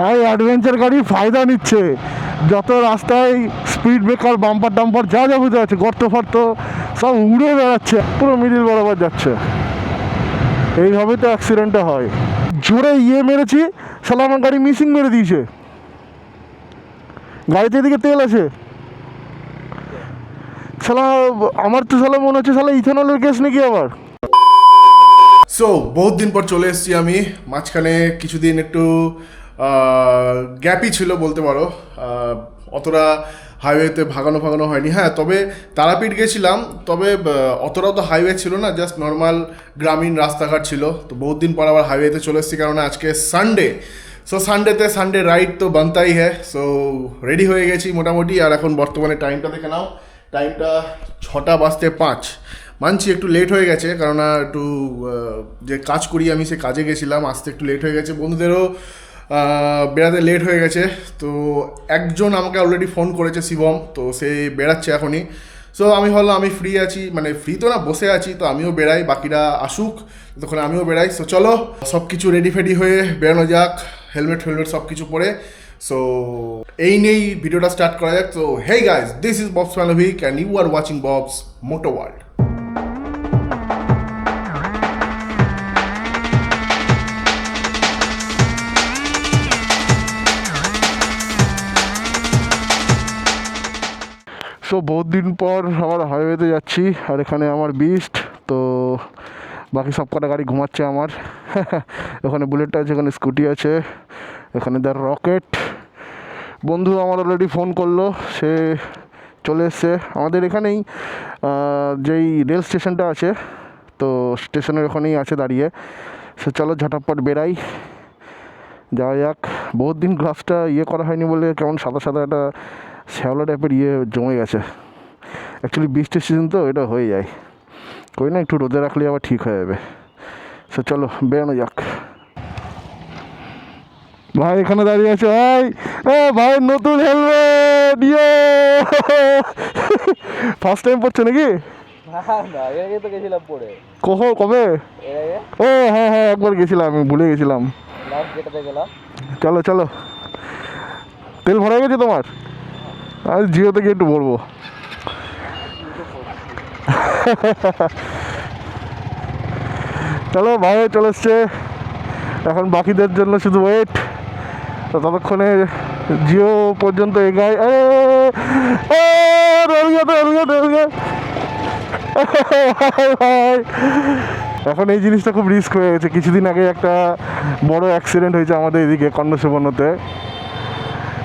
ভাই অ্যাডভেঞ্চার গাড়ি ফায়দা নিচ্ছে, যত রাস্তায় স্পিড ব্রেকার বাম্পার টাম্পার যা যাবতীয় আছে, গর্ত ফর্ত সব উড়ে বেড়াচ্ছে, পুরো মিডিল বরাবর যাচ্ছে। এইভাবে তো অ্যাক্সিডেন্টটা হয়। জোরে মেরেছি, শালা আমার গাড়ি মিসিং মেরে দিয়েছে। গাড়িতে এদিকে তেল আছে শালা, আমার তো শালা মনে হচ্ছে শালা ইথানলের কেস নাকি আবার। সো বহুত দিন পর চলে এসেছি আমি। মাঝখানে কিছুদিন একটু গ্যাপই ছিল বলতে পারো, অতটা হাইওয়েতে ভাগানো হয়নি। হ্যাঁ, তবে তারাপীঠ গেছিলাম, তবে অতটাও তো হাইওয়ে ছিল না, জাস্ট নর্মাল গ্রামীণ রাস্তাঘাট ছিল। তো বহুত দিন পর আবার হাইওয়েতে চলে এসেছি, কারণ আজকে সানডে। সো সানডে রাইড তো বানতাই হ্যাঁ। সো রেডি হয়ে গেছি মোটামুটি। আর এখন বর্তমানে টাইমটা দেখে নাও, টাইমটা 6:05। মানছি একটু লেট হয়ে গেছে, কেননা একটু যে কাজ করি আমি, সে কাজে গেছিলাম, আসতে একটু লেট হয়ে গেছে, বন্ধুদেরও বেড়াতে লেট হয়ে গেছে। তো একজন আমাকে অলরেডি ফোন করেছে, শিবম, তো সে বেড়াচ্ছে এখনই। সো আমি ভাবলাম আমি ফ্রি আছি, মানে ফ্রি তো না, বসে আছি, তো আমিও বেড়াই, বাকিরা আসুক, তখন আমিও বেড়াই। সো চলো সব কিছু রেডি ফেডি হয়ে বেড়ানো যাক, হেলমেট সব কিছু পরে। সো এই নিয়েই ভিডিওটা স্টার্ট করা যাক। তো hey guys, this is Bob's Malvik and you are watching Bob's moto world. So বহুত দিন পর আবার হাইওয়েতে যাচ্ছি, আর এখানে আমার বিস্ট, তো বাকি সব কটা গাড়ি ঘুমাচ্ছে আমার। ওখানে বুলেট আছে, এখানে স্কুটি আছে, এখানে দ্য রকেট। বন্ধু আমার অলরেডি ফোন করলো, সে চলে এসছে আমাদের এখানেই, যেই রেল স্টেশনটা আছে, তো স্টেশনের ওখানেই আছে দাঁড়িয়ে। সে চলো ঝটাপট বেরাই, যাওয়া যাক। বহুত দিন গ্লাসটা করা হয়নি বলে কেমন সাদা সাদা একটা শ্যাওলা টাইপের জমে গেছে। অ্যাকচুয়ালি বৃষ্টির সিজন তো এটা হয়ে যায়, কই না একটু রোদে রাখলে আবার ঠিক হয়ে যাবে। সো চলো বেরানো যাক। ভাই এখানে দাঁড়িয়ে আছে, ভাই ভাই নতুন হেলমেট, ফার্স্ট টাইম পড়ছে নাকি? কবে? ও হ্যাঁ হ্যাঁ, একবার গেছিলাম, আমি ভুলে গেছিলাম। চলো চলো, তেল ভরা গেছে তোমার? আমি জিওতে গিয়ে একটু ভরবো। চলো ভাই চলে এসছে, এখন বাকিদের জন্য শুধু ওয়েট। তো ততক্ষণে জিও পর্যন্ত এগায়। এখন এই জিনিসটা খুব রিস্ক হয়ে গেছে। কিছুদিন আগে একটা বড় অ্যাক্সিডেন্ট হয়েছে আমাদের এদিকে কর্ণসুবর্ণতে।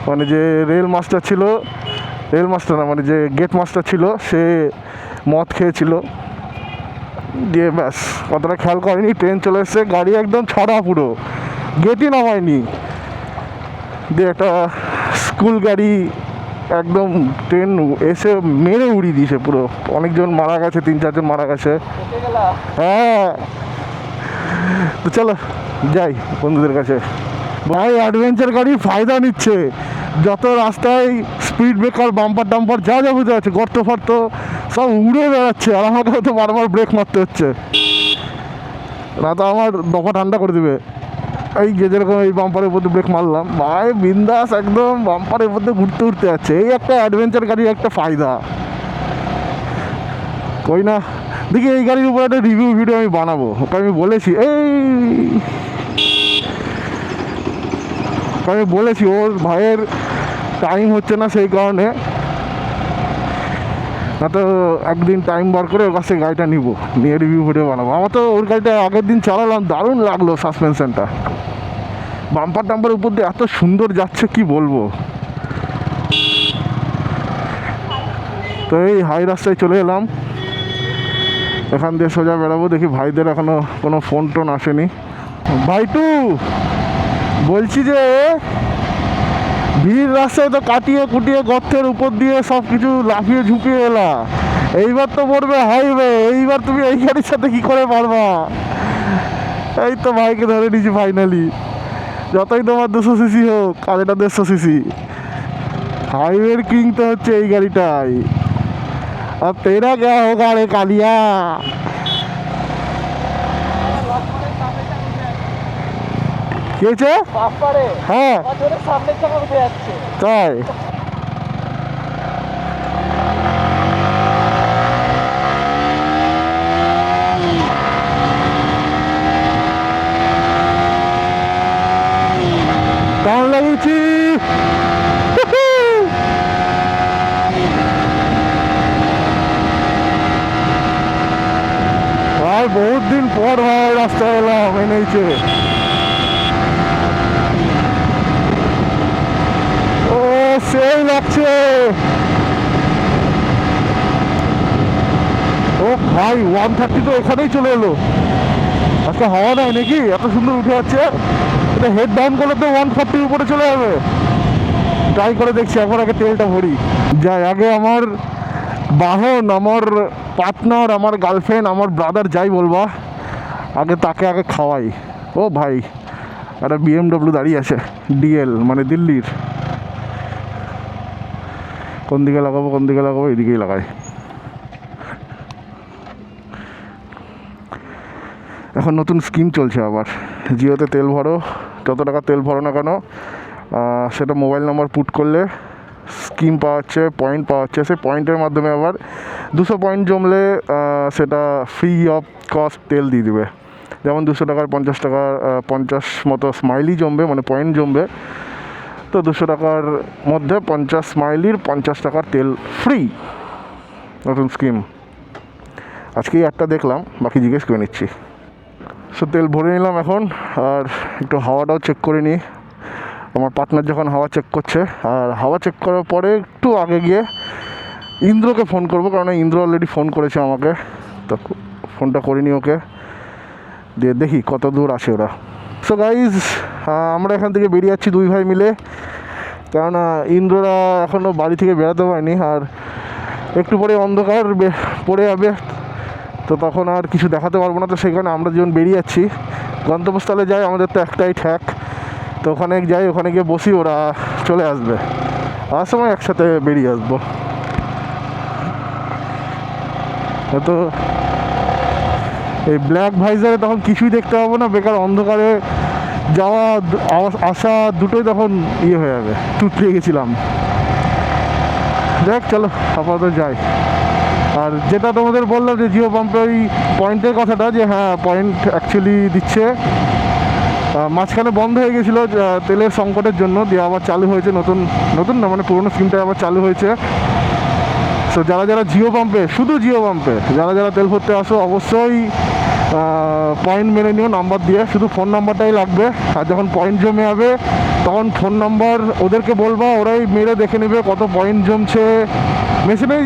মানে যে রেল মাস্টার না, মানে যে গেট মাস্টার ছিল, সে মদ খেয়েছিল, দিয়ে ব্যাস কতটা খেয়াল করেনি, ট্রেন চলে এসছে, গাড়ি একদম ছড়া, পুরো গেটই নামায়নি, দিয়ে একটা স্কুল গাড়ি একদম ট্রেন এসে মেরে উড়িয়ে দিয়েছে পুরো। অনেকজন মারা গেছে, 3-4 জন মারা গেছে। হ্যাঁ, তো চলো যাই বন্ধুদের কাছে। ভাই অ্যাডভেঞ্চার গাড়ি ফায়দা নিচ্ছে, যত রাস্তায় স্পিড ব্রেকার বাম্পার টাম্পার যা যাবতীয় আছে, গর্ত ফর্ত সব উড়ে বেড়াচ্ছে, আর আমাকে তো বারবার ব্রেক মারতে হচ্ছে, না তো আমার দফা ঠান্ডা করে দেবে। এই যে যেরকম এই বাম্পারের মধ্যে ব্রেক মারলাম, ভাই বিন্দাস একদম বাম্পারের মধ্যে ঘুরতে যাচ্ছে। এই একটা অ্যাডভেঞ্চার গাড়ির একটা ফায়দা, কই না। দেখি এই গাড়ির উপর একটা রিভিউ ভিডিও আমি বানাবো, ওকে আমি বলেছি, আমি বলেছি ওর ভাইয়ের টাইম হচ্ছে না, সেই কারণে, না তো একদিন টাইম বার করে ওর কাছ থেকে গাড়িটা নিবো, নিয়ে রিভিউ ভিডিও বানাবো। আমার তো ওর গাড়িটা আগের দিন চালালাম, দারুণ লাগলো সাসপেনশনটা, বাম্পার টাম্পারের উপর দিয়ে এত সুন্দর যাচ্ছে কি বলবো। তো এই হাই রাস্তায় চলে এলাম, এখান দিয়ে সোজা বেরাবো। দেখি ভাইদের এখনো কোনো ফোন টোন আসেনি। ভাইটু বলছি যে ভিড় রাস্তায় তো কাটিয়ে কুটিয়ে গর্তের উপর দিয়ে সব কিছু লাফিয়ে ঝুঁকিয়ে এলা, এইবার তো পড়বে হাইওয়ে, এইবার তুমি এই গাড়ির সাথে কি করে পারবা? এই তো ভাইকে ধরে নিয়েছি ফাইনালি, যতই তোমার 200 সিসি হোক, আর এটা 150 সিসি, হাইওয়ের কিং তো হচ্ছে এই গাড়িটাই। আর তেরা কে হোগা রে কালিয়া। কি কে হয়েছে? বাপারে হ্যাঁ আমাদের সামনের চাকা উঠে যাচ্ছে। তাই কেমন লাগিয়েছি? ভাই বহুত দিন পর ভাই রাস্তায় এলাম এনেছে। ও সেই লাগছে। ও ভাই 130 তো এখানেই চলে এলো। আজকে হাওয়া নাই নাকি এত সুন্দর উঠে যাচ্ছে? এটা হেড ডাউন করলে তো 140 উপরে চলে যাবে। ট্রাই করে দেখছি, এখন আগে তেলটা ভরি। যাই আগে আমার বাহন, আমার পার্টনার, আমার গার্লফ্রেন্ড, আমার ব্রাদার যাই বলবা, আগে তাকে আগে খাওয়াই। ও ভাই একটা BMW দাঁড়িয়ে আছে, ডিএল মানে দিল্লির। কোন দিকে লাগাবো কোন দিকে লাগাবো, এদিকেই লাগাই। এখন নতুন স্কিম চলছে আবার, জিওতে তেল ভরো, যত টাকা তেল ভরো না কেন সেটা মোবাইল নাম্বার পুট করলে স্কিম পাওয়া যাচ্ছে, পয়েন্ট পাওয়া যাচ্ছে। সেই পয়েন্টের মাধ্যমে আবার 200 পয়েন্ট জমলে সেটা ফ্রি অফ কস্ট তেল দিয়ে দেবে। যেমন 200 টাকার 50 টাকার 50 মতো স্মাইলি জমবে, মানে পয়েন্ট জমবে। তো 200 টাকার মধ্যে 50 স্মাইলির 50 টাকার তেল ফ্রি, নতুন স্কিম। আজকেই একটা দেখলাম, বাকি জিজ্ঞেস করে নিচ্ছি। সো তেল ভরে নিলাম এখন, আর একটু হাওয়াটাও চেক করে নিই। আমার পার্টনার যখন হাওয়া চেক করছে, আর হাওয়া চেক করার পরে একটু আগে গিয়ে ইন্দ্রকে ফোন করবো, কারণ ইন্দ্র অলরেডি ফোন করেছে আমাকে। তো ফোনটা করিনি ওকে, দিয়ে দেখি কত দূর আসে ওরা। সো গাইজ আমরা এখান থেকে বেরিয়ে যাচ্ছি দুই ভাই মিলে, কেননা ইন্দ্ররা এখনও বাড়ি থেকে বেরোতে পারেনি। আর একটু পরে অন্ধকার পড়ে যাবে, তো তখন আর কিছু দেখাতে পারবো না। তো সেই কারণে আমরা যখন বেরিয়ে যাচ্ছি গন্তব্যস্থলে যাই, আমাদের তো একটাই ঠ্যাক, তো ওখানে যাই, ওখানে গিয়ে বসি, ওরা চলে আসবে। আর সময় একসাথে বেরিয়ে আসবো। তো এই ব্ল্যাক ভাইজারে তখন কিছুই দেখতে পাবো না, বেকার অন্ধকারে যাওয়া আসা দুটোই তখন ইয়ে হয়ে যাবে, টুটে গেছিলাম। দেখ চলো আপাতত যাই। আর যেটা তোমাদের বললাম যে জিও পাম্পে ওই পয়েন্টের কথাটা, যে হ্যাঁ পয়েন্ট অ্যাকচুয়ালি দিচ্ছে। মাঝখানে বন্ধ হয়ে গেছিলো তেলের সংকটের জন্য, দিয়ে আবার চালু হয়েছে, নতুন নতুন না মানে পুরোনো স্কিমটা আবার চালু হয়েছে। সো যারা যারা জিও পাম্পে, শুধু জিও পাম্পে যারা যারা তেল ভরতে আসো, অবশ্যই পয়েন্ট মেনে নিও নাম্বার দিয়ে, শুধু ফোন নাম্বারটাই লাগবে। আর যখন পয়েন্ট জমে যাবে তখন ফোন নাম্বার ওদেরকে বলবা, ওরাই মেরে দেখে নেবে কত পয়েন্ট জমছে। মেশিনেই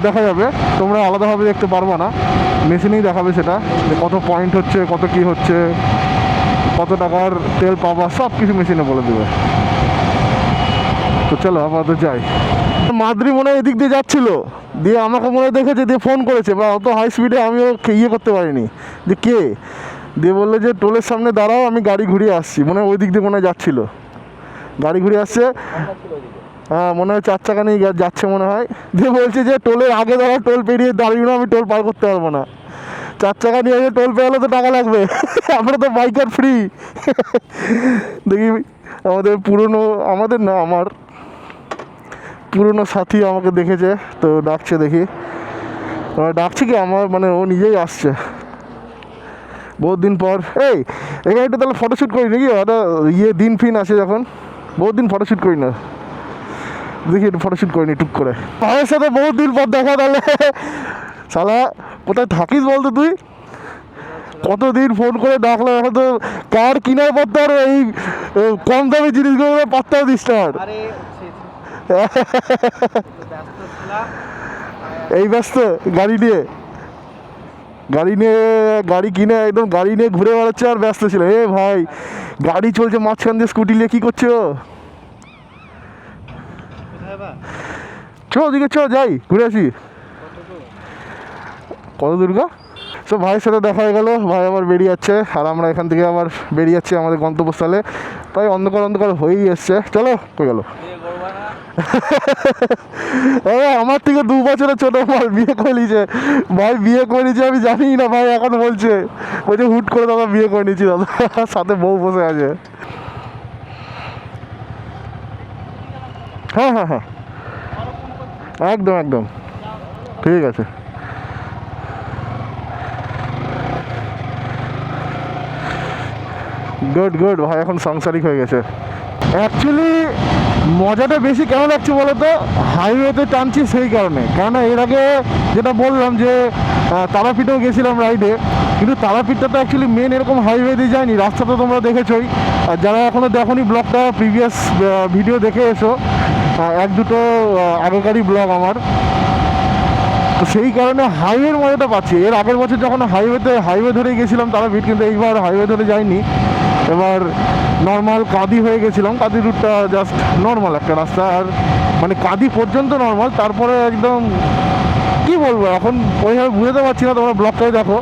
দেখা যাবে, তোমরা আলাদাভাবে দেখতে পারবে না, মেশিনেই দেখাবে সেটা, যে কত পয়েন্ট হচ্ছে, কত কি হচ্ছে, কত টাকার তেল পাবা, সব কিছু মেশিনে বলে দেবে। তো চলো আপাতত যাই। মাদ্রি মনে হয় এদিক দিয়ে যাচ্ছিলো, দিয়ে আমাকে মনে হয় দেখেছে, দিয়ে ফোন করেছে, বা অত হাই স্পিডে আমিও ইয়ে করতে পারিনি যে কে, দিয়ে বললো যে টোলের সামনে দাঁড়াও, আমি গাড়ি ঘুরিয়ে আসছি। মনে হয় ওই দিক দিয়ে মনে হয় যাচ্ছিলো, গাড়ি ঘুরিয়ে আসছে। হ্যাঁ মনে হয় 4 চাকা নিয়ে যাচ্ছে মনে হয়। দিয়ে বলছে যে টোলের আগে দাঁড়া, টোল পেরিয়ে দাঁড়িয়ে না, আমি টোল পার করতে পারবো না। 4 চাকা নিয়ে এসে টোল পেরালে তো টাকা লাগবে, আমরা তো বাইকার ফ্রি। দেখি আমাদের পুরনো, আমাদের না আমার পুরনো সাথী আমাকে দেখেছে, তো ডাকছে, দেখি ডাকছে কি আমার, মানে ও নিজেই আসছে বহুত দিন পর। এই এখানে একটু তাহলে ফটোশ্যুট করি নাকি, ওটা ইয়ে দিন ফিন আসে যখন, বহুত দিন ফটোশ্যুট করি না, দেখি একটু ফটোশ্যুট করিনি টুক করে। ভাইয়ের সাথে বহুত দিন পর দেখা, তাহলে শালা কোথায় থাকিস বলতো তুই? কতদিন ফোন করে ডাকলাম, এখন তো কার কিনার পর তো আর এই কম দামি জিনিসগুলো পাত্তাও দিস না। আর এই ব্যস্ত গাড়ি নিয়ে, গাড়ি কিনে একদম গাড়ি নিয়ে ঘুরে বেড়াচ্ছে, আর ব্যস্ত ছিল। এ ভাই গাড়ি চলছে মাঝখান দিয়ে, স্কুটি নিয়ে কী করছো? চো ওদিকে চো, যাই ঘুরে আসি। কত দুর্গা। সো ভাইয়ের সাথে দেখা হয়ে গেলো, ভাই আবার বেরিয়ে যাচ্ছে, আর আমরা এখান থেকে আবার বেরিয়ে যাচ্ছি আমাদের গন্তব্যস্থলে। প্রায় অন্ধকার অন্ধকার হয়েই এসছে, চলো কই গেলো। আমার থেকে 2 বছরের ছোট মাল বিয়ে করে নিয়েছে ভাই, বিয়ে করে নিয়েছে আমি জানি না ভাই, এখন বলছে হুট করে দাদা বিয়ে করে নিয়েছি দাদা, সাথে বউ বসে আছে। হ্যাঁ হ্যাঁ হ্যাঁ, একদম একদম ঠিক আছে। গুড গুড ভাই, এখন সাংসারিক হয়ে গেছে। অ্যাকচুয়ালি মজাটা বেশি কেমন লাগছে বলো তো, হাইওয়েতে টানছি সেই কারণে, কেননা এর আগে যেটা বললাম যে তারাপীঠেও গেছিলাম রাইডে, কিন্তু তারাপীঠটা তো অ্যাকচুয়ালি মেন এরকম হাইওয়ে দিয়ে যায়নি, রাস্তা তো তোমরা দেখেছোই। আর যারা এখনও দেখোনি ব্লগটা, প্রিভিয়াস ভিডিও দেখে এসো, 1-2 আগেকারই ব্লগ আমার। তো সেই কারণে হাইওয়ের মজাটা পাচ্ছি। এর আগের বছর যখন হাইওয়ে ধরে গেছিলাম তারাপীঠ, কিন্তু এইবার হাইওয়ে ধরে যাইনি, এবার নর্মাল কাঁদি হয়ে গেছিলাম। কাঁদি রুটটা জাস্ট নর্মাল একটা রাস্তা, আর মানে কাঁদি পর্যন্ত নর্মাল, তারপরে একদম কি বলবো এখন ওইভাবে বুঝতে পারছি না, তোমরা ব্লগটাই দেখো।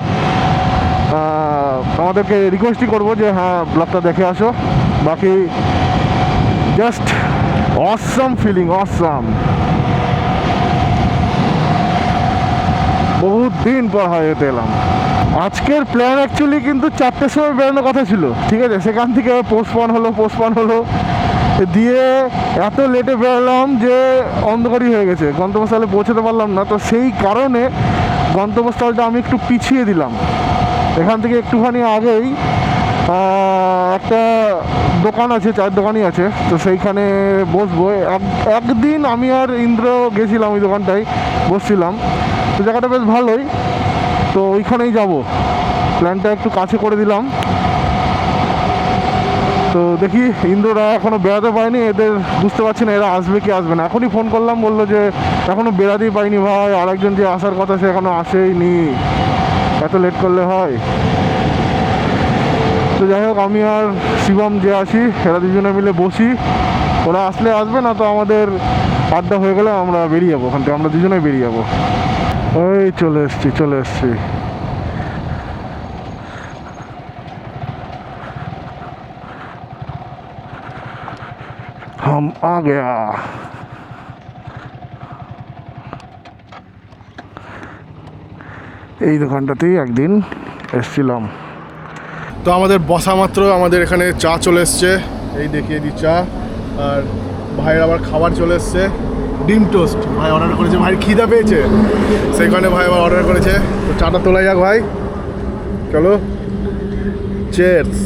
আমাদেরকে রিকোয়েস্টই করবো যে হ্যাঁ ব্লগটা দেখে আসো। বাকি জাস্ট অসাম ফিলিং, অসাম। বহুত দিন পর হাইওয়েতে এলাম। আজকের প্ল্যান অ্যাকচুয়ালি কিন্তু 4টের সময় বেরোনোর কথা ছিল, ঠিক আছে, সেখান থেকে পোস্টপন হলো দিয়ে এত লেটে বেরোলাম যে অন্ধকারই হয়ে গেছে, গন্তব্যস্থলে পৌঁছাতে পারলাম না। তো সেই কারণে গন্তব্যস্থলটা আমি একটু পিছিয়ে দিলাম। এখান থেকে একটুখানি আগেই একটা দোকান আছে, চায়ের দোকানই আছে, তো সেইখানে বসবো। একদিন আমি আর ইন্দ্র গেছিলাম ওই দোকানটায়, বসছিলাম, তো জায়গাটা বেশ ভালোই, তো ওইখানেই যাব। প্ল্যানটা একটু কাছে করে দিলাম। তো দেখি, ইন্দ্ররা এখনও বেড়াতে পারেনি, এদের বুঝতে পারছি না এরা আসবে কি আসবে না। এখনই ফোন করলাম, বললো যে এখনও বেড়াতেই পারিনি ভাই, আরেকজন যে আসার কথা সে এখনও আসেইনি, এত লেট করলে হয়। তো যাই হোক, আমি আর শিবম যে আছি, এরা দুজনে মিলে বসি, ওরা আসলে আসবে, না তো আমাদের আড্ডা হয়ে গেলে আমরা বেরিয়ে যাবো ওখান থেকে, আমরা দুজনেই বেরিয়ে যাবো। ওই চলে এসছি। हम आ गया। এই দোকানটাতেই একদিন এসেছিলাম। তো আমাদের বসা মাত্র আমাদের এখানে চা চলে এসছে, এই দেখিয়ে দিই চা। আর ভাইয়ের আবার খাবার চলে এসছে, ডিম টোস্ট। ভাই অর্ডার করেছে, ভাই খিদা পেয়েছে, সেইখানে ভাই আবার অর্ডার করেছে। তো চাটা তোলা যাক ভাই, চলো চিয়ার্স।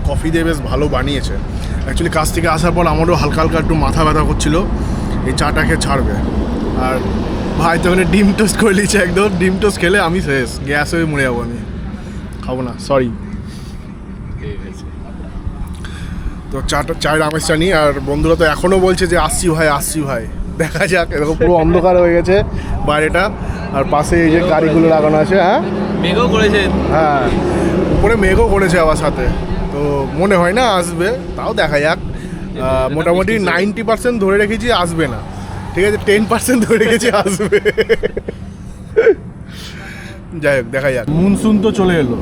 কফি দিয়ে বেশ ভালো বানিয়েছে। অ্যাকচুয়ালি কাজ থেকে আসার পর আমারও হালকা হালকা একটু মাথা ব্যথা করছিল, এই চাটাকে ছাড়বে। আর ভাই তো ওখানে ডিম টোস্ট করে নিয়েছে, একদম ডিম টোস্ট খেলে আমি শেষ, গ্যাস হয়ে মরে যাবো, আমি খাবো না, সরি। তো চায়ের আমেজ চা নিই। আর বন্ধুরা তো এখনও বলছে যে আসছি ভাই, দেখা যাক। এরকম পুরো অন্ধকার হয়ে গেছে বাইরেটা, আর পাশে এই যে গাড়িগুলো লাগানো আছে। হ্যাঁ মেঘও করেছে, হ্যাঁ উপরে মেঘও করেছে আবার সাথে, তো মনে হয় না আসবে, তাও দেখা যাক। মোটামুটি 90% ধরে রেখেছি আসবে না, ঠিক আছে, 10% ধরে রেখেছি আসবে। যাই হোক, দেখা যাক। মনসুন তো চলে এলো,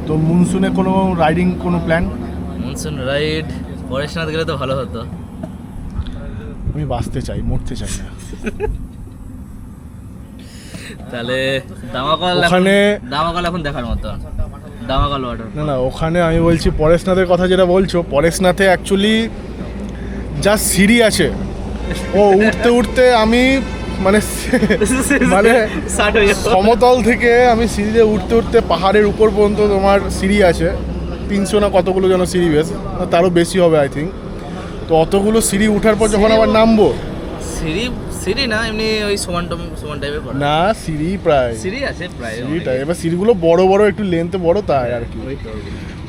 তো মনসুনে কোনো রাইডিং কোনো প্ল্যান? মনসুন রাইড পরেশনাথ গেলে তো ভালো হতো। আমি বাঁচতে চাই, মরতে চাই না। তাহলে দামাকল এখন দেখার মতো, দামাকল ওয়াটার। না ওখানে আমি বলছি পরেশনাথের কথা যেটা বলছো, পরেশনাথে অ্যাকচুয়ালি যা সিঁড়ি আছে, ও উঠতে আমি মানে সমতল থেকে আমি সিঁড়িতে উঠতে পাহাড়ের উপর পর্যন্ত তোমার সিঁড়ি আছে, 300 না কতগুলো যেন সিঁড়ি, বেশ তারও বেশি হবে আই থিঙ্ক। তো অতগুলো সিঁড়ি উঠার পর যখন আবার নামবো, সিঁড়ি না এমনি ওই সমান টাইপের করা না সিঁড়ি প্রায় সিঁড়ি আছে প্রায় সিঁড়িটা, এবার সিঁড়িগুলো বড় একটু লেন্থে বড়, তাই আর কি।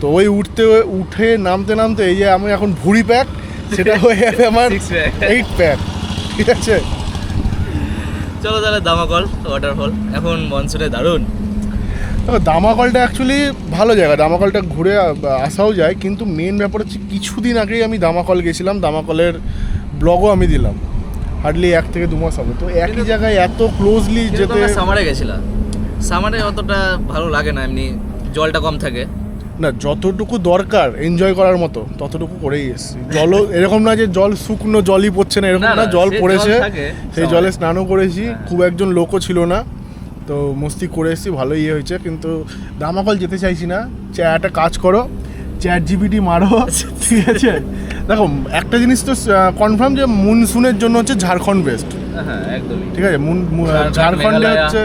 তো ওই উঠে নামতে এই যে আমি এখন ভুঁড়ি প্যাক, সেটা হয়ে যাবে আমার 8 প্যাক, ঠিক আছে। চলো তাহলে দামাকল ওয়াটারফল এখন মনসুনে দারুণ। দামাকলটা অ্যাকচুয়ালি ভালো জায়গা, দামাকলটা ঘুরে আসাও যায়, কিন্তু মেন ব্যাপার হচ্ছে কিছুদিন আগেই আমি দামাকল গেছিলাম, দামাকলের ব্লগও আমি দিলাম, হার্ডলি 1 থেকে 2 মাস হবে। তো একই জায়গায় এত ক্লোজলি যেতে, সামারে গেছিলাম, সামারে অতটা ভালো লাগে না, এমনি জলটা কম থাকে। না যতটুকু দরকার এনজয় করার মতো ততটুকু করেই এসেছি। জলও এরকম না যে জল শুকনো জলই পড়ছে না, এরকম না, না, না, জল সে জল পড়েছে, থাকে সেই সবাই। জলে স্নানও করেছি, খুব একজন লোকও ছিল না, তো মস্তি করে এসেছি, ভালো ইয়ে হয়েছে। কিন্তু দামাকল যেতে চাইছি না। একটা কাজ করো, চ্যাট জিপিটি মারো, ঠিক আছে? দেখো একটা জিনিস তো কনফার্ম যে মনসুনের জন্য হচ্ছে ঝাড়খণ্ড বেস্ট, হ্যাঁ একদমই। ঠিক আছে? ঝাড়খণ্ড, ঝাড়খণ্ডে মেঘালয়া। হচ্ছে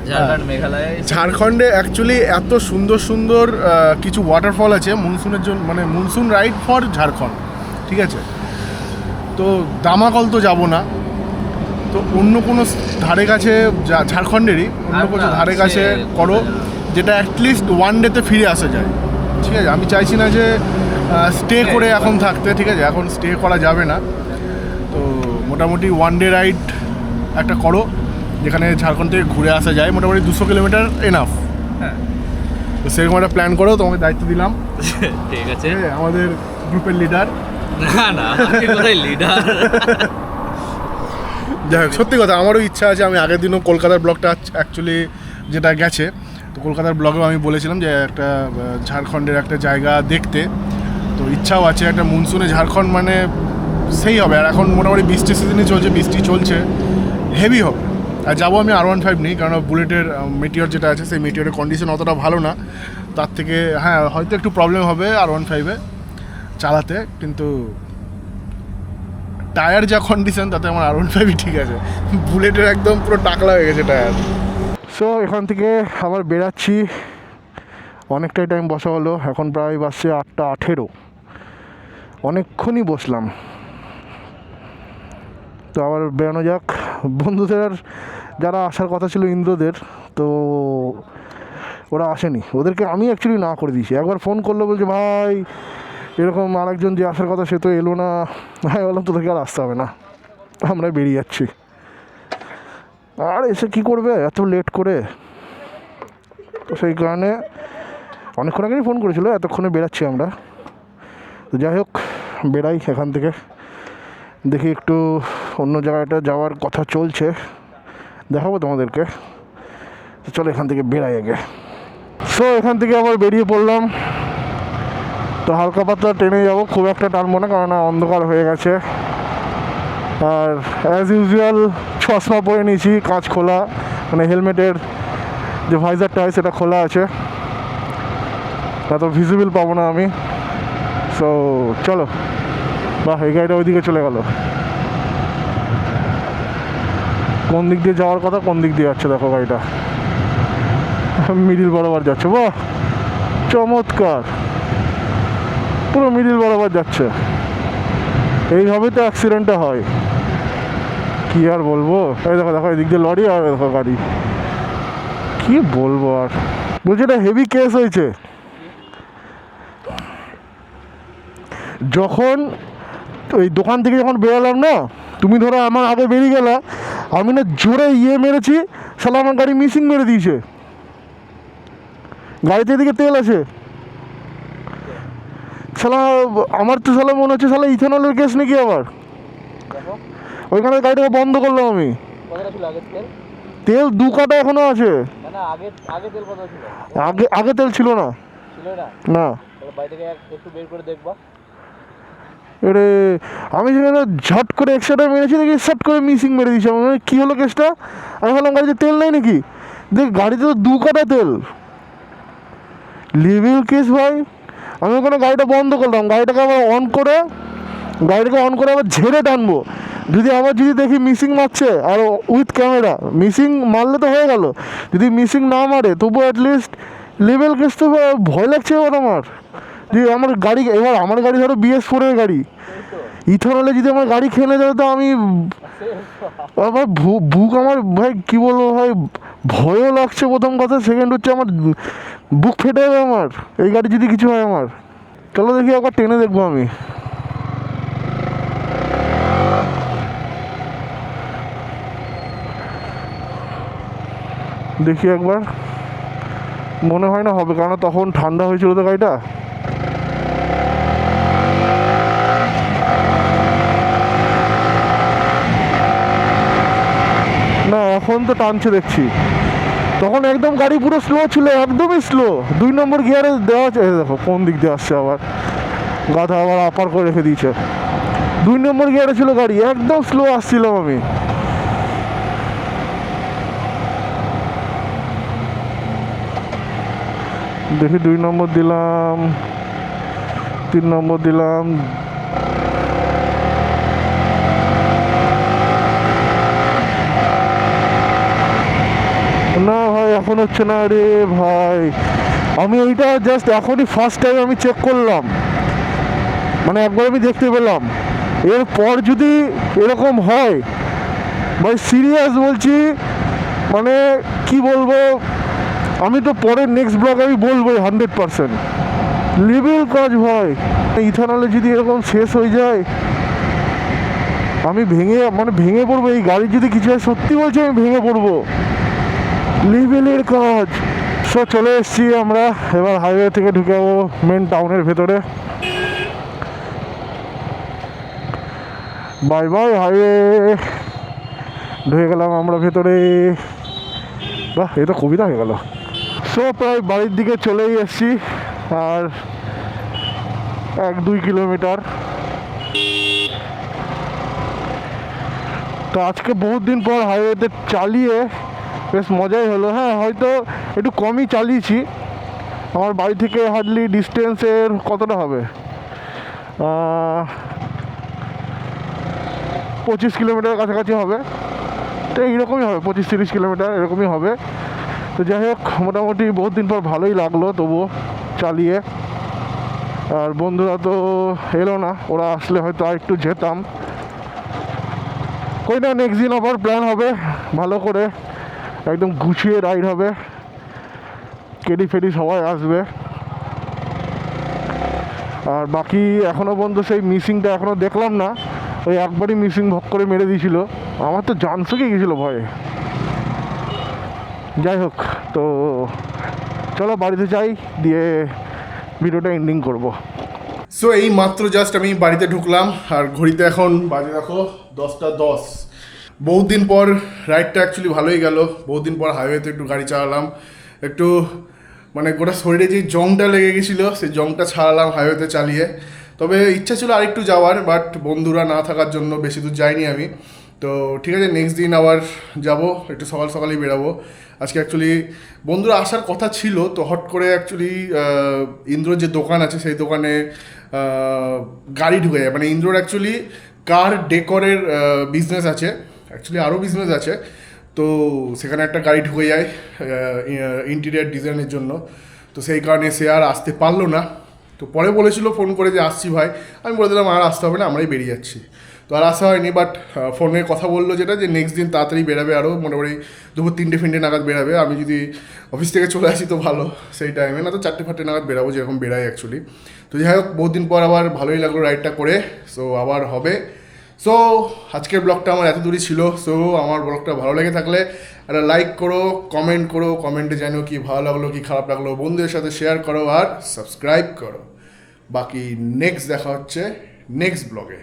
ঝাড়খণ্ড, মেঘালয়। ঝাড়খণ্ডে অ্যাকচুয়ালি এত সুন্দর সুন্দর কিছু ওয়াটারফল আছে মনসুনের জন্য, মানে মনসুন রাইড ফর ঝাড়খণ্ড, ঠিক আছে? তো দামাকল তো যাব না, তো অন্য কোনো ধারে কাছে ঝাড়খণ্ডেরই অন্য কোনো ধারে কাছে করো, যেটা অ্যাটলিস্ট ওয়ান ডেতে ফিরে আসা যায়, ঠিক আছে? আমি চাইছি না যে স্টে করে এখন থাকতে, ঠিক আছে? এখন স্টে করা যাবে না, তো মোটামুটি ওয়ান ডে রাইড একটা করো যেখানে ঝাড়খণ্ড থেকে ঘুরে আসা যায়, মোটামুটি 200 কিলোমিটার এনাফ। হ্যাঁ তো সেরকম একটা প্ল্যান করো, তোমাকে দায়িত্ব দিলাম, ঠিক আছে। ঠিক আছে? আমাদের গ্রুপের লিডার। না না, আমি কোথায় লিডার? যাই হোক, সত্যি কথা আমারও ইচ্ছা আছে। আমি আগের দিনও কলকাতার ব্লগটা অ্যাকচুয়ালি যেটা গেছে, তো কলকাতার ব্লগেও আমি বলেছিলাম যে একটা ঝাড়খণ্ডের একটা জায়গা দেখতে, তো ইচ্ছাও আছে। একটা মনসুনে ঝাড়খণ্ড মানে সেই হবে, আর এখন মোটামুটি বৃষ্টির সিজনই চলছে, বৃষ্টি চলছে, হেভি হবে। আর যাবো আমি R15 নিই, কারণ বুলেটের মেটিওর যেটা আছে সেই মেটিওরের কন্ডিশন অতটা ভালো না, তার থেকে হ্যাঁ হয়তো একটু প্রবলেম হবে R15-এ চালাতে, কিন্তু টায়ার যা কন্ডিশন তাতে আমার R15-ই ঠিক আছে। বুলেটের একদম পুরো টাকলা হয়ে গেছে টায়ার। সো এখান থেকে আবার বেরাচ্ছি, অনেকটাই টাইম বসা হলো, এখন প্রায় বাজছে 8:18। অনেকক্ষণই বসলাম, তো আবার বেরানো যাক। বন্ধুদের যারা আসার কথা ছিল ইন্দ্রদের, তো ওরা আসেনি, ওদেরকে আমি অ্যাকচুয়ালি না করে দিয়েছি। একবার ফোন করলো, বলছে ভাই এরকম আরেকজন যে আসার কথা সে তো এলো না। আমি বললাম তোদেরকে আর আসতে হবে না, আমরা বেরিয়ে যাচ্ছি। আর এসে কী করবে এত লেট করে, তো সেই কারণে অনেকক্ষণ আগেই ফোন করেছিল, এতক্ষণে বেরাচ্ছি আমরা। তো যাই হোক, বেরাই এখান থেকে, দেখি একটু অন্য জায়গাটা যাওয়ার কথা চলছে, দেখাবো তোমাদেরকে। তো চলো এখান থেকে বেরাই আগে। সো এখান থেকে আবার বেরিয়ে পড়লাম, তো হালকা পাতলা ট্রেনে যাবো, খুব একটা টানবো না, কারণ অন্ধকার হয়ে গেছে। আর অ্যাজ ইউজুয়াল চশমা পরে নিয়েছি, কাঁচ খোলা, মানে হেলমেটের যে ভাইজারটা হয় সেটা খোলা আছে, এত ভিজিবল পাবো না আমি। সো চলো, বাহ এই গাড়িটা ওইদিকে চলে গেল। কোন দিক দিয়ে যাওয়ার কথা কোন দিক দিয়ে যাচ্ছে দেখো, গাড়িটা মিডিল বরাবর যাচ্ছে, বাহ চমৎকার, পুরো মিডিল বরাবর যাচ্ছে। এইভাবে তো অ্যাক্সিডেন্টটা হয়, কি আর বলবো। এই দেখো দেখো, এদিক দিয়ে লরি, আর দেখো গাড়ি, কি বলবো আর। বলছি এটা হেভি কেস হয়েছে। যখন ওই দোকান থেকে যখন বেরোলাম না, তুমি ধরো আমার আগে বেরিয়ে গেলা, আমি না জোরে মেরেছি, শালা আমার গাড়ি মিসিং মেরে দিয়েছে। গাড়িতে এদিকে তেল আছে, শালা আমার তো শালা মনে হচ্ছে শালা ইথানলের কেস নাকি আবার। ওইখানে গাড়িটাকে বন্ধ করলাম আমি। কতটা ছিল আগের তেল? তেল 2 কাটা এখনো আছে। না আগে আগে তেল কত ছিল? আগে আগে তেল ছিল না। ছিল না? না তাহলে বাড়ি থেকে একটু বের করে দেখবা। এরে আমি সেখানে ঝট করে এক্সট্রা মেরেছি, দেখি শট করে মিসিং মেরে দিয়েছি। আমি বললাম, কী হলো কেসটা? আমি ভাবলাম গাড়িতে তেল নেই নাকি, দেখ গাড়িতে তো 2 কাটা তেল। লিভিল কেস ভাই। আমি ওখানে গাড়িটা বন্ধ করলাম, গাড়িটাকে আবার অন করে আবার ঝেড়ে টানবো, যদি দেখি মিসিং মারছে, আর উইথ ক্যামেরা মিসিং মারলে তো হয়ে গেল, যদি মিসিং না মারে তবু অ্যাটলিস্ট লিভেল কেস তো। ভয় লাগছে এবার আমার, যে আমার গাড়ি, এবার আমার গাড়ি ধরো BS4-এর গাড়ি, ইথানলে যদি আমার গাড়ি খেলে যায় তো আমি আবার বুক আমার ভাই কী বলবো ভাই, ভয়ও লাগছে প্রথম কথা, সেকেন্ড হচ্ছে আমার বুক ফেটে যাবে আমার, এই গাড়ি যদি কিছু হয় আমার। চলো দেখি একবার টেনে দেখবো আমি। দেখি একবার, মনে হয় না হবে, কারণ তখন ঠান্ডা হয়েছিল তো গাড়িটা। না এখন তো টানছে দেখছি, তখন একদম গাড়ি পুরো স্লো ছিল, একদমই স্লো। 2 নম্বর গিয়ারে দেওয়া আছে, এই দেখো কোন দিক দিয়ে আসছে আবার, গাধা আবার আপার করে রেখে দিয়েছে। 2 নম্বর গিয়ারে ছিল গাড়ি, একদম স্লো আসছিলাম আমি। দেখি 2 নম্বর দিলাম, 3 নম্বর দিলাম, না ভাই এখন হচ্ছে না রে ভাই। আমি এইটা জাস্ট এখনই ফার্স্ট টাইম আমি চেক করলাম, মানে একবার আমি দেখতে পেলাম। এরপর যদি এরকম হয় ভাই সিরিয়াস বলছি, মানে কি বলবো, আমি তো পরের নেক্সট ব্লগ আমি বলবোই 100%। লেভেল কাজ ভাই, ইথানলে যদি এরকম শেষ হয়ে যায় আমি ভেঙে পড়বো। এই গাড়ির যদি কিছু হয়, সত্যি বলছি আমি ভেঙে পড়বো। লেভেলের কাজ। সো চলে এসেছি আমরা, এবার হাইওয়ে থেকে ঢুকে যাবো মেন টাউনের ভেতরে। বাই বাই হাইওয়ে, ঢুকে গেলাম আমরা ভেতরে। বাহ, এ তো কবিতা হয়ে গেল। সো প্রায় বাড়ির দিকে চলেই এসেছি, আর 1-2 কিলোমিটার। তো আজকে বহুত দিন পর হাইওয়েতে চালিয়ে বেশ মজাই হলো। হ্যাঁ, হয়তো একটু কমই চালিয়েছি। আমার বাড়ি থেকে হার্ডলি ডিস্টেন্সের কতটা হবে, 25 কিলোমিটার কাছাকাছি হবে। তো এইরকমই হবে, 25-30 কিলোমিটার এরকমই হবে। তো যাই হোক, মোটামুটি বহুত দিন পর ভালোই লাগলো তবুও চালিয়ে। আর বন্ধুরা তো এলো না, ওরা আসলে হয়তো আর একটু যেতাম। কই না, নেক্সট দিন আবার প্ল্যান হবে ভালো করে, একদম গুছিয়ে রাইড হবে, কেডি ফেডি সবাই আসবে। আর বাকি এখনও পর্যন্ত সেই মিসিংটা এখনও দেখলাম না, ওই একবারই মিসিং ভক করে মেরে দিয়েছিল, আমার তো জান শুকিয়ে গেছিলো ভয়ে। যাই হোক, তো চলো বাড়িতে যাই, দিয়ে ভিডিওটা এন্ডিং করব। সো এই মাত্র জাস্ট আমি বাড়িতে ঢুকলাম, আর ঘড়িতে এখন বাজে দেখো 10:10। বহুত দিন পর রাইডটা অ্যাকচুয়ালি ভালোই গেল। বহুত দিন পর হাইওয়েতে একটু গাড়ি চালালাম, একটু মানে গোটা শরীরে যে জংটা লেগে গেছিলো সেই জংটা ছাড়ালাম হাইওয়েতে চালিয়ে। তবে ইচ্ছা ছিল আরেকটু যাওয়ার, বাট বন্ধুরা না থাকার জন্য বেশি দূর যাইনি আমি। তো ঠিক আছে, নেক্সট দিন আবার যাব, একটু সকাল সকালই বেরাবো। আজকে অ্যাকচুয়ালি বন্ধুরা আসার কথা ছিল, তো হট করে অ্যাকচুয়ালি ইন্দ্রর যে দোকান আছে সেই দোকানে গাড়ি ঢুকে যায়। মানে ইন্দ্রর অ্যাকচুয়ালি কার ডেকরের বিজনেস আছে, অ্যাকচুয়ালি আরও বিজনেস আছে। তো সেখানে একটা গাড়ি ঢুকে যায় ইন্টেরিয়ার ডিজাইনের জন্য। তো সেই কারণে সে আর আসতে পারলো না। তো পরে বলেছিল ফোন করে যে আসছি ভাই, আমি বলে দিলাম আর আসতে হবে না, আমরাই বেরিয়ে যাচ্ছি। তো আর আসা হয়নি, বাট ফোনে কথা বললো যেটা, যে নেক্সট দিন তাড়াতাড়ি বেরাবে, আরও মোটামুটি দুপুর 3টে নাগাদ বেরাবে। আমি যদি অফিস থেকে চলে আসি তো ভালো, সেই টাইমে, না তো 4টে নাগাদ বেরাবো, যেরকম বেরাই অ্যাকচুয়ালি। তো যাই হোক, বহুত দিন পর আবার ভালোই লাগলো রাইডটা করে। সো আবার হবে। সো আজকের ব্লগটা আমার এত দূরই ছিল। সো আমার ব্লগটা ভালো লেগে থাকলে একটা লাইক করো, কমেন্ট করো, কমেন্টে জানিও কি ভালো লাগলো কি খারাপ লাগলো, বন্ধুদের সাথে শেয়ার করো আর সাবস্ক্রাইব করো। বাকি নেক্সট দেখা হচ্ছে নেক্সট ব্লগে।